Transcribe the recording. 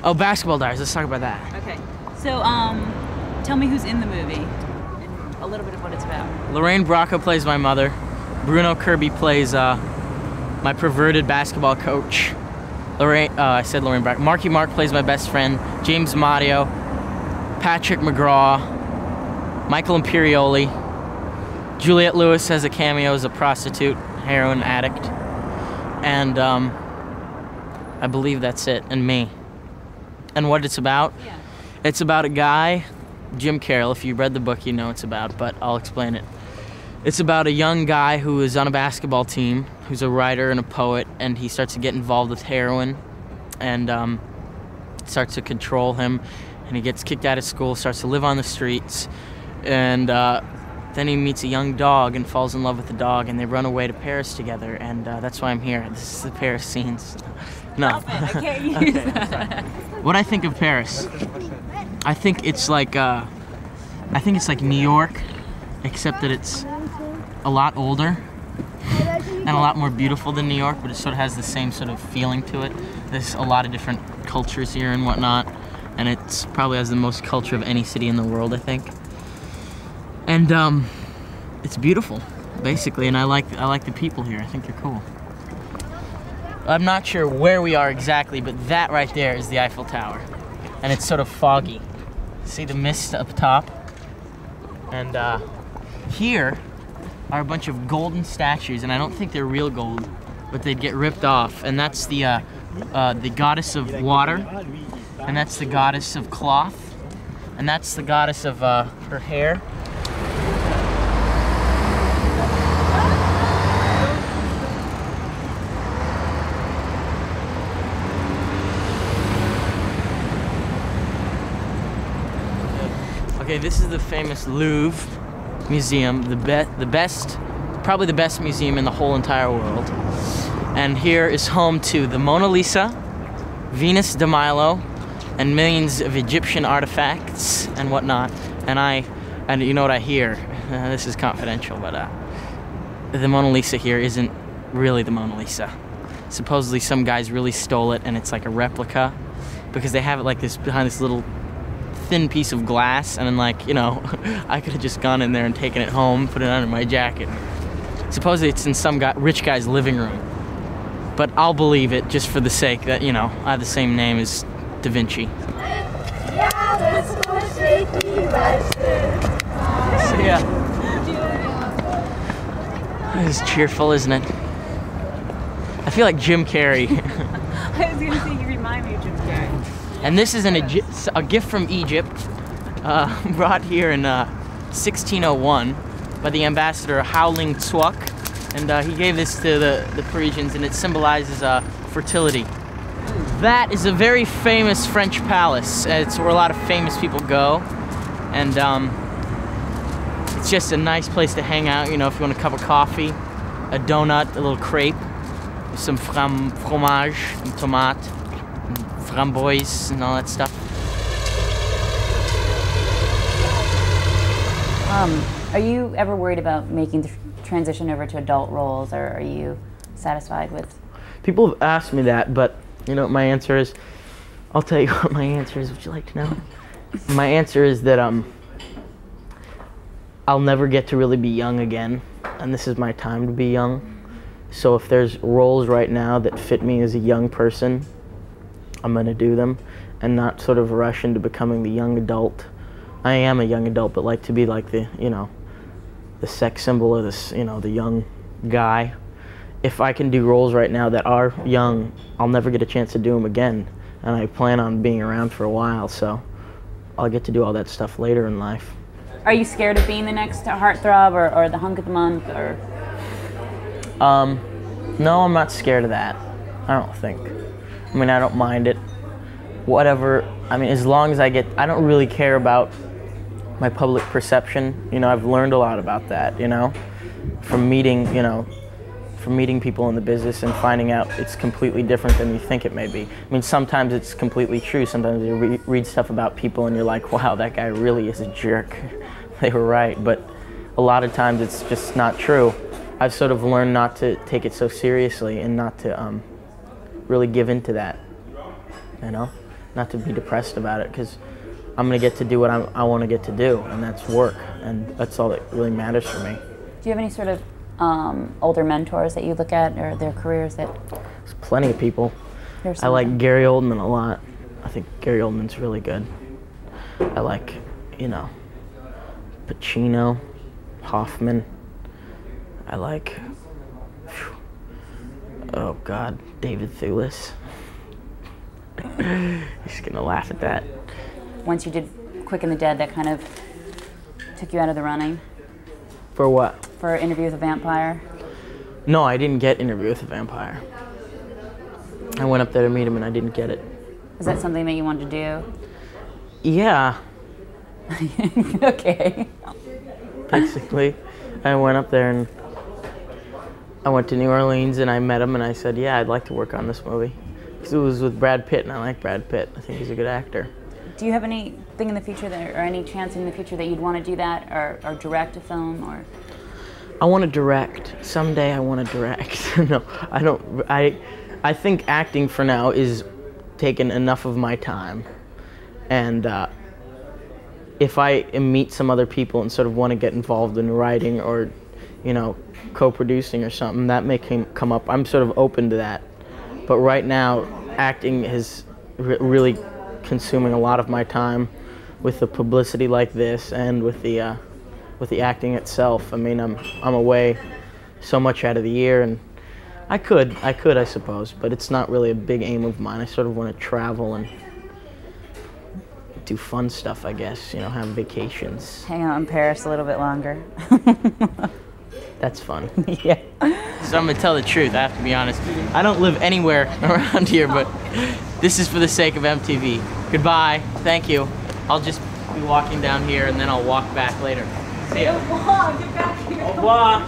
Oh, Basketball Diaries. Let's talk about that. Okay. So, tell me who's in the movie and a little bit of what it's about. Lorraine Bracco plays my mother. Bruno Kirby plays my perverted basketball coach. I said Lorraine Bracco. Marky Mark plays my best friend. James Mario, Patrick McGraw, Michael Imperioli. Juliette Lewis has a cameo as a prostitute, heroin addict. And I believe that's it, and me. And what it's about? Yeah. It's about a guy, Jim Carroll. If you read the book, you know it's about, but I'll explain it. It's about a young guy who is on a basketball team, who's a writer and a poet, and he starts to get involved with heroin, and it starts to control him, and he gets kicked out of school, starts to live on the streets, and then he meets a young dog and falls in love with the dog, and they run away to Paris together, and that's why I'm here. This is the Paris scenes. No. Stop it, I can't use that. What I think of Paris, I think it's like New York, except that it's a lot older and a lot more beautiful than New York, but it sort of has the same sort of feeling to it. There's a lot of different cultures here and whatnot, and it's probably has the most culture of any city in the world, I think. And it's beautiful, basically, and I like the people here. I think they're cool. I'm not sure where we are exactly, but that right there is the Eiffel Tower, and it's sort of foggy. See the mist up top? And here are a bunch of golden statues, and I don't think they're real gold, but they'd get ripped off. And that's the goddess of water, and that's the goddess of cloth, and that's the goddess of her hair. Okay, this is the famous Louvre Museum, probably the best museum in the whole entire world. And here is home to the Mona Lisa, Venus de Milo, and millions of Egyptian artifacts and whatnot. And you know what I hear? This is confidential, but the Mona Lisa here isn't really the Mona Lisa. Supposedly some guys really stole it, and it's like a replica, because they have it like this behind this little thin piece of glass, and then, like, you know, I could have just gone in there and taken it home, put it under my jacket. Supposedly it's in some rich guy's living room, but I'll believe it just for the sake that, you know, I have the same name as Da Vinci. So yeah, it's cheerful, isn't it? I feel like Jim Carrey. I was gonna say, you remind me of Jim Carrey. And this is a gift from Egypt, brought here in 1601 by the ambassador Howling Tzuok, and he gave this to the Parisians, and it symbolizes fertility. That is a very famous French palace. It's where a lot of famous people go, and it's just a nice place to hang out, you know, if you want a cup of coffee, a donut, a little crepe, some fromage, some tomate, framboise, and all that stuff. Are you ever worried about making the transition over to adult roles, or are you satisfied with? People have asked me that, but you know what my answer is? I'll tell you what my answer is. Would you like to know? My answer is that I'll never get to really be young again, and this is my time to be young. So if there's roles right now that fit me as a young person, I'm gonna do them, and not sort of rush into becoming the young adult. I am a young adult, but like to be like the, you know, the sex symbol of this, you know, the young guy. If I can do roles right now that are young, I'll never get a chance to do them again, and I plan on being around for a while, so I'll get to do all that stuff later in life. Are you scared of being the next heartthrob or the hunk of the month, or? No, I'm not scared of that. I don't think. I mean, I don't mind it. Whatever, I mean, as long as I don't really care about my public perception. You know, I've learned a lot about that, you know, from meeting people in the business and finding out it's completely different than you think it may be. I mean, sometimes it's completely true. Sometimes you read stuff about people and you're like, wow, that guy really is a jerk. They were right. But a lot of times it's just not true. I've sort of learned not to take it so seriously and not to really give into that, you know? not to be depressed about it, because I'm gonna get to do what I want to get to do, and that's work, and that's all that really matters for me. Do you have any sort of older mentors that you look at, or their careers that? There's plenty of people. I like Gary Oldman a lot. I think Gary Oldman's really good. I like, you know, Pacino, Hoffman. I like, oh God, David Thewlis. He's gonna laugh at that. Once you did Quick and the Dead, that kind of took you out of the running? For what? For Interview with a Vampire? No, I didn't get Interview with a Vampire. I went up there to meet him and I didn't get it. Is that something that you wanted to do? Yeah. Okay. Basically, I went up there and I went to New Orleans and I met him and I said, yeah, I'd like to work on this movie. Because it was with Brad Pitt and I like Brad Pitt. I think he's a good actor. Do you have anything in the future or any chance in the future that you'd want to do that or direct a film or? I want to direct. Someday I want to direct. No, I don't. I think acting for now is taking enough of my time. And if I meet some other people and sort of want to get involved in writing or, you know, co-producing or something, that may come up. I'm sort of open to that. But right now, acting is really consuming a lot of my time with the publicity like this and with the acting itself. I mean, I'm away so much out of the year, and I could, I suppose, but it's not really a big aim of mine. I sort of want to travel and do fun stuff, I guess, you know, have vacations. Hang out in Paris a little bit longer. That's fun. Yeah. So I'm gonna tell the truth, I have to be honest. I don't live anywhere around here, but this is for the sake of MTV. Goodbye, thank you. I'll just be walking down here and then I'll walk back later. See ya. Get back here. Au revoir.